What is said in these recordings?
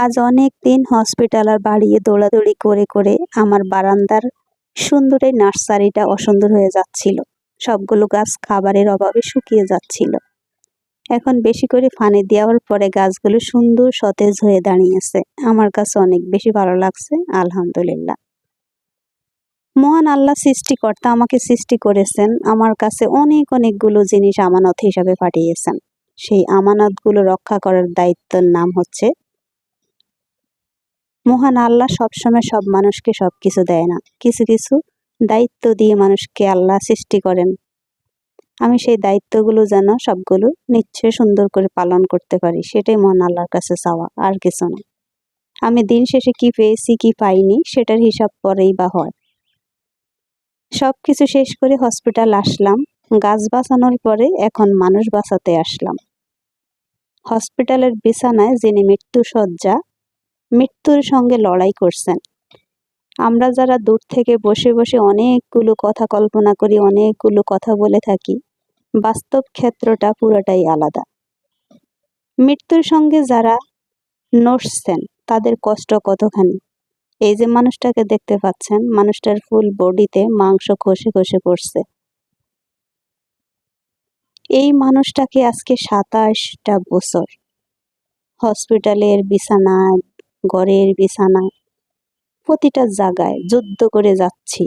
আজ অনেক দিন হসপিটাল আর বাড়িয়ে দৌড়াদৌড়ি করে করে আমার বারান্দার সুন্দর এই নার্সারিটা অসুন্দর হয়ে যাচ্ছিল। সবগুলো গাছ খাবারের অভাবে শুকিয়ে যাচ্ছিল। এখন বেশি করে পানি দেওয়ার পরে গাছগুলো সুন্দর সতেজ হয়ে দাঁড়িয়েছে। আমার কাছে অনেক বেশি ভালো লাগছে, আলহামদুলিল্লাহ। মহান আল্লাহ সৃষ্টিকর্তা আমাকে সৃষ্টি করেছেন, আমার কাছে অনেকগুলো জিনিস আমানত হিসাবে পাঠিয়েছেন। সেই আমানতগুলো রক্ষা করার দায়িত্বের নাম হচ্ছে, মহান আল্লাহ সবসময় সব মানুষকে সবকিছু দেয় না, কিছু কিছু দায়িত্ব দিয়ে মানুষকে আল্লাহ সৃষ্টি করেন। আমি সেই দায়িত্বগুলো যেন সবগুলো নিশ্চয় সুন্দর করে পালন করতে পারি, সেটাই মহান আল্লাহর কাছে চাওয়া, আর কিছু না। আমি দিন শেষে কি পেয়েছি কি পাইনি সেটার হিসাব পরেই বা হয়। সবকিছু শেষ করে হসপিটাল আসলাম, গাছ বাঁচানোর পরে এখন মানুষ বাঁচাতে আসলাম। হসপিটালের বিছানায় যিনি মৃত্যুশয্যা, মৃত্যুর সঙ্গে লড়াই করছেন। আমরা যারা দূর থেকে বসে বসে অনেকগুলো কথা কল্পনা করি, অনেকগুলো কথা বলে থাকি, বাস্তব ক্ষেত্রটা পুরোটাই আলাদা। মৃত্যুর সঙ্গে যারা নড়ছেন তাদের কষ্ট কতখানি। এই যে মানুষটাকে দেখতে পাচ্ছেন, মানুষটার ফুল বডিতে মাংস খসে খসে পড়ছে। এই মানুষটাকে আজকে 27টা বছর হসপিটালের বিছানায়, ঘরের বিছানায়, প্রতিটা জায়গায় যুদ্ধ করে যাচ্ছি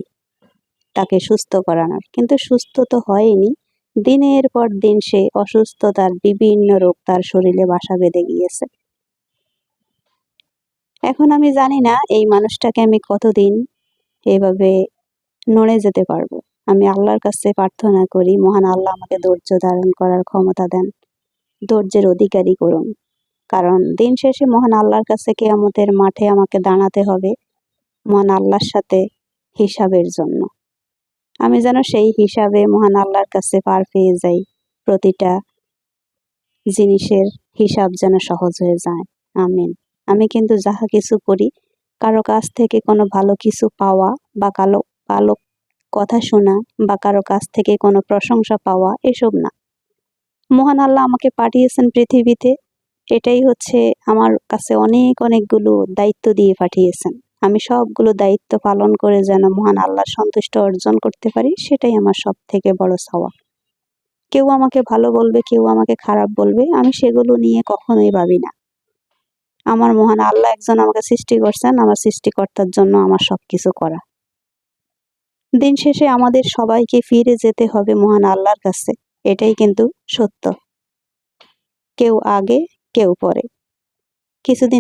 তাকে সুস্থ করানোর, কিন্তু সুস্থ তো হয়নি। দিনের পর দিন সে অসুস্থতার বিভিন্ন রোগ তার শরীরে বাসা বেঁধে গিয়েছে। এখন আমি জানি না এই মানুষটাকে আমি কতদিন এভাবে নড়ে যেতে পারবো। আমি আল্লাহর কাছে প্রার্থনা করি, মহান আল্লাহ আমাকে ধৈর্য ধারণ করার ক্ষমতা দেন, ধৈর্যের অধিকারী করুন। কারণ দিন শেষে মহান আল্লাহর কাছে কিয়ামতের মাঠে আমাকে দাঁড়াতে হবে মহান আল্লাহর সাথে হিসাবের জন্য। আমি যেন সেই হিসাবে মহান আল্লাহর কাছে পার পেয়ে যাই, প্রতিটা জিনিসের হিসাব যেন সহজ হয়ে যায়। আমিন। আমি কিন্তু যাহা কিছু করি কারো কাছ থেকে কোনো ভালো কিছু পাওয়া বা ভালো কথা শোনা বা কারো কাছ থেকে কোনো প্রশংসা পাওয়া এসব না। মহান আল্লাহ আমাকে পাঠিয়েছেন পৃথিবীতে, এটাই হচ্ছে আমার কাছে অনেকগুলো দায়িত্ব দিয়ে পাঠিয়েছেন। আমি সবগুলো দায়িত্ব পালন করে যেন মহান আল্লাহর সন্তুষ্ট অর্জন করতে পারি, সেটাই আমার সব থেকে বড় চাওয়া। কেউ আমাকে ভালো বলবে, কেউ আমাকে খারাপ বলবে, আমি সেগুলো নিয়ে কখনোই ভাবি না। আমার মহান আল্লাহ একজন আমাকে সৃষ্টি করছেন, আমার সৃষ্টিকর্তার জন্য আমার সবকিছু করা। দিন শেষে আমাদের সবাইকে ফিরে যেতে হবে মহান আল্লাহর কাছে, এটাই কিন্তু সত্য। কেউ আগে কেউ পরে। কিছুদিন